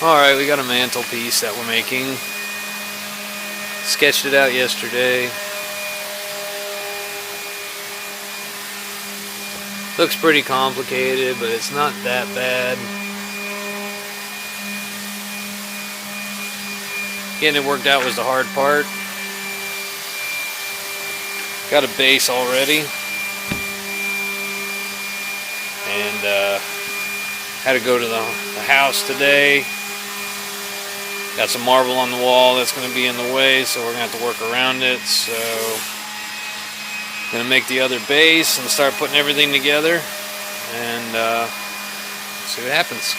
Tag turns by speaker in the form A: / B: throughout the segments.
A: Alright, we got a mantelpiece that we're making. Sketched it out yesterday. Looks pretty complicated, but it's not that bad. Getting it worked out was the hard part. Got a base already. And had to go to the house today. Got some marble on the wall that's going to be in the way, so we're going to have to work around it. So I'm going to make the other base and start putting everything together and see what happens.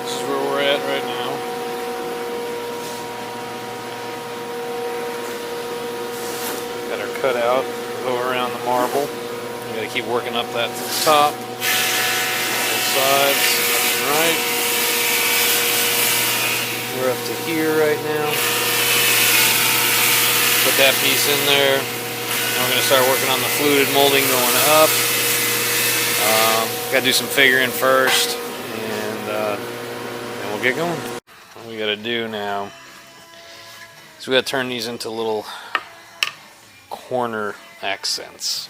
A: This is where we're at right now. Got our cutout, go around the marble. You gotta keep working up that to the top. Both sides, left and right. We're up to here right now. Put that piece in there. Now we're gonna start working on the fluted molding going up. Gotta do some figuring first, and we'll get going. What we gotta do now is we gotta turn these into little corner accents.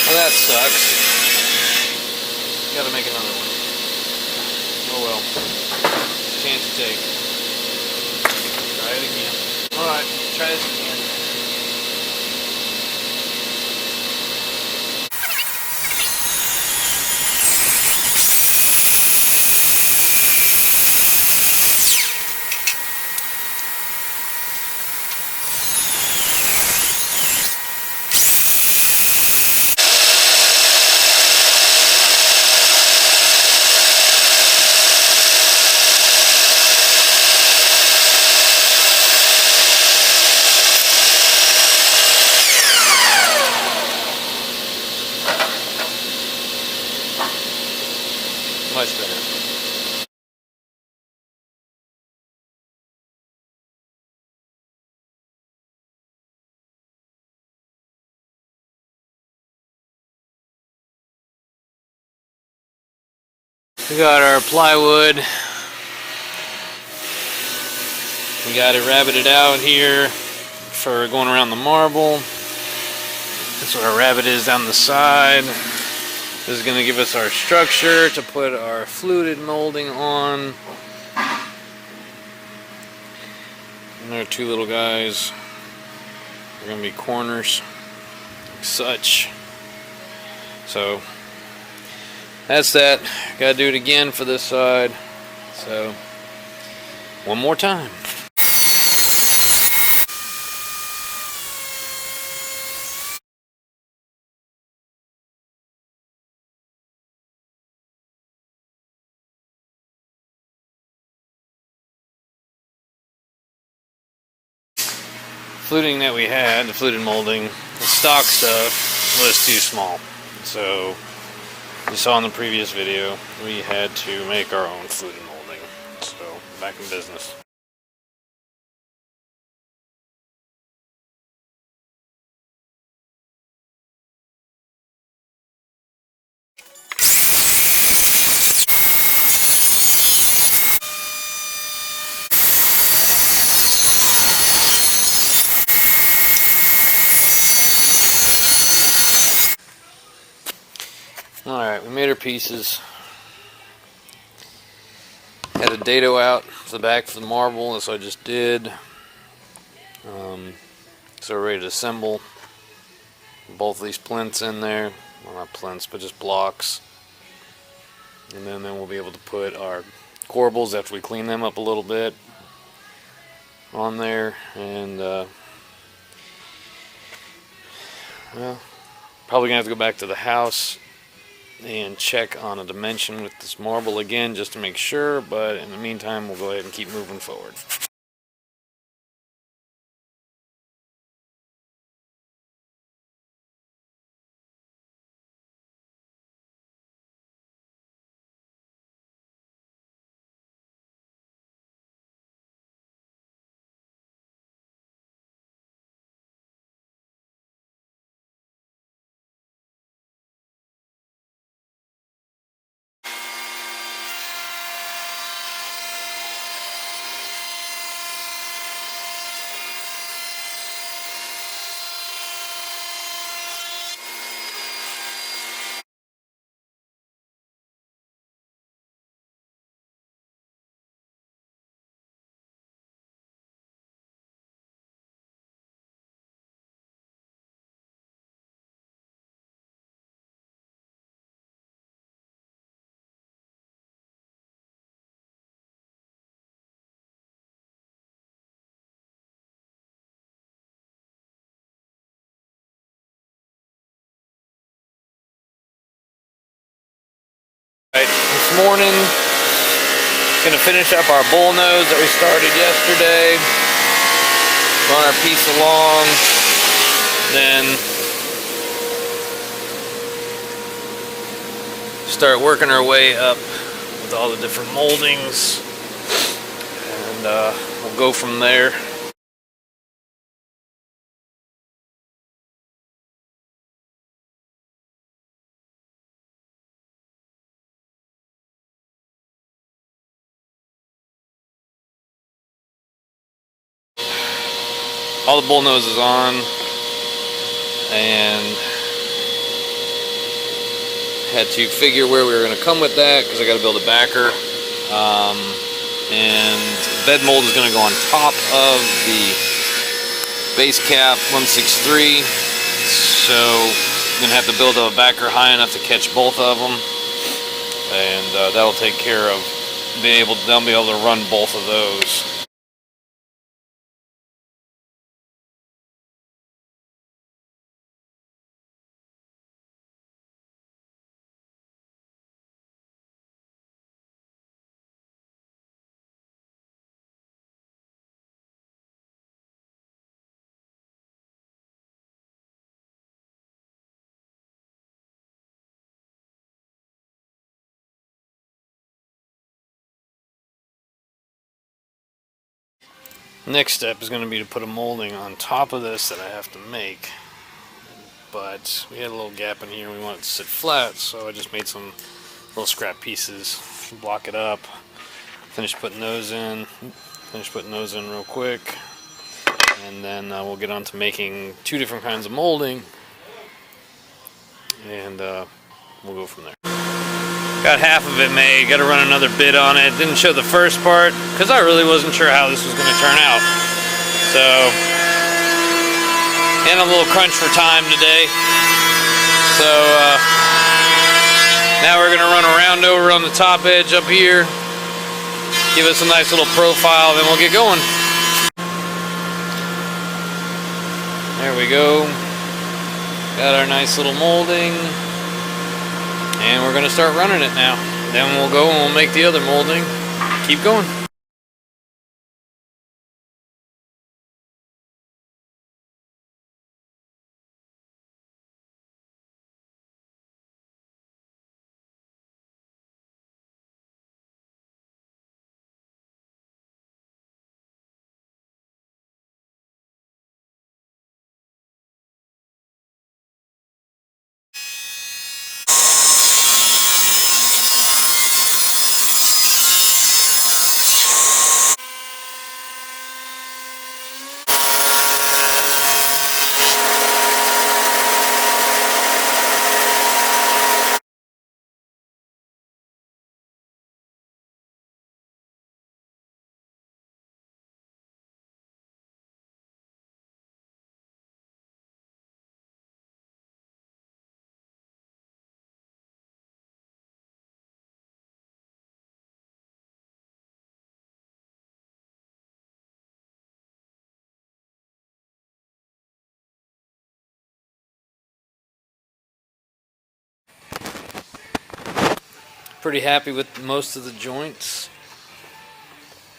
A: Well, that sucks. Gotta make another one. Oh well. Chance to take. Try it again. Alright, try this again. Much better. We got our plywood. We got it rabbited out here for going around the marble. That's what our rabbit is down the side. This is going to give us our structure to put our fluted molding on. And there are two little guys. They're going to be corners, like such. So that's that. Got to do it again for this side. So one more time. Fluting that we had, the fluted molding, the stock stuff was too small. So, you saw in the previous video, we had to make our own fluted molding. So, back in business. Alright, we made our pieces. Had a dado out for the back for the marble, that's what I just did. So we're ready to assemble both of these plinths in there. Well, not plinths, but just blocks. And then we'll be able to put our corbels after we clean them up a little bit on there. And well, probably gonna have to go back to the house and check on a dimension with this marble again just to make sure, but in the meantime we'll go ahead and keep moving forward. Right, this morning, gonna finish up our bull nose that we started yesterday. Run our piece along, then start working our way up with all the different moldings, and we'll go from there. All the bull noses on, and had to figure where we were going to come with that because I got to build a backer, and bed mold is going to go on top of the base cap 163, so I'm going to have to build a backer high enough to catch both of them, and that'll take care of they'll be able to run both of those. Next step is going to be to put a molding on top of this that I have to make, but we had a little gap in here. We want it to sit flat, so I just made some little scrap pieces, block it up, finish putting those in real quick, and then we'll get on to making two different kinds of molding, and we'll go from there. Got half of it made, got to run another bit on it. Didn't show the first part because I really wasn't sure how this was going to turn out. So, and a little crunch for time today. So, now we're going to run a round over on the top edge up here. Give us a nice little profile, then we'll get going. There we go. Got our nice little molding. And we're going to start running it now. Then we'll go and we'll make the other molding. Keep going. Pretty happy with most of the joints.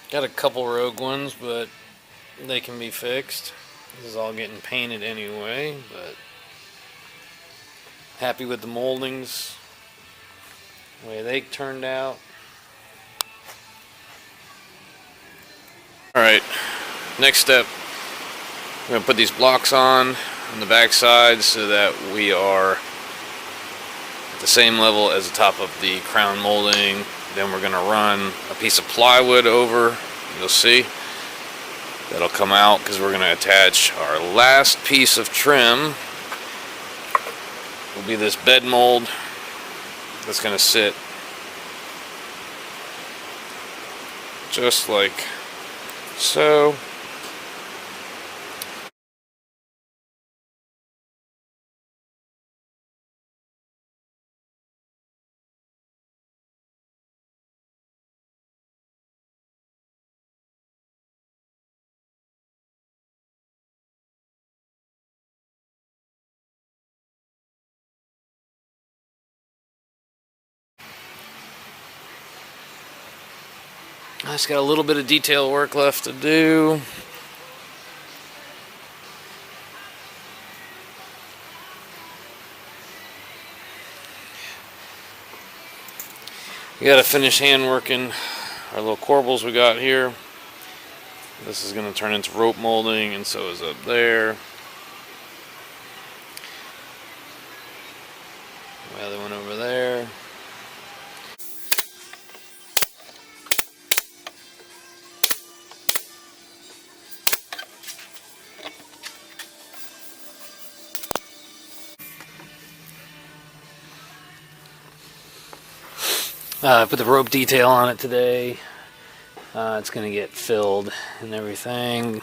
A: Got a couple rogue ones, but they can be fixed. This is all getting painted anyway, but happy with the moldings, the way they turned out. Alright, next step, we're going to put these blocks on the back side so that we are at the same level as the top of the crown molding. Then we're going to run a piece of plywood over, you'll see. That'll come out because we're going to attach our last piece of trim. Will be this bed mold that's going to sit just like so. I just got a little bit of detail work left to do. We got to finish hand working our little corbels we got here. This is going to turn into rope molding, and so is up there. The other one over there. I put the rope detail on it today. It's going to get filled and everything.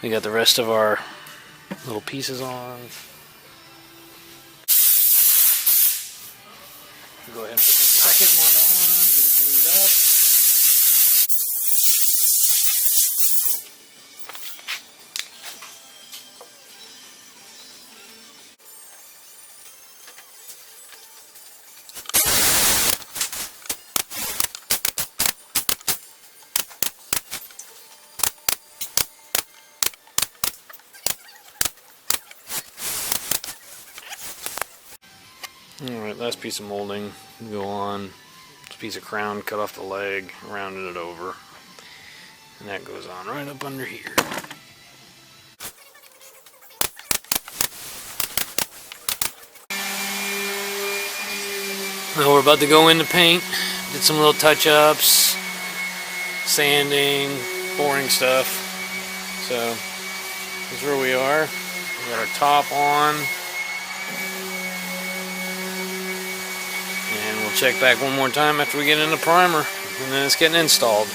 A: We got the rest of our little pieces on. Go ahead and put the second one on, get it glued up. Alright, last piece of molding, go on. This piece of crown, cut off the leg, rounded it over. And that goes on right up under here. Now we're about to go into paint. Did some little touch-ups, sanding, boring stuff. So, this is where we are. We got our top on. And we'll check back one more time after we get in the primer, and then it's getting installed.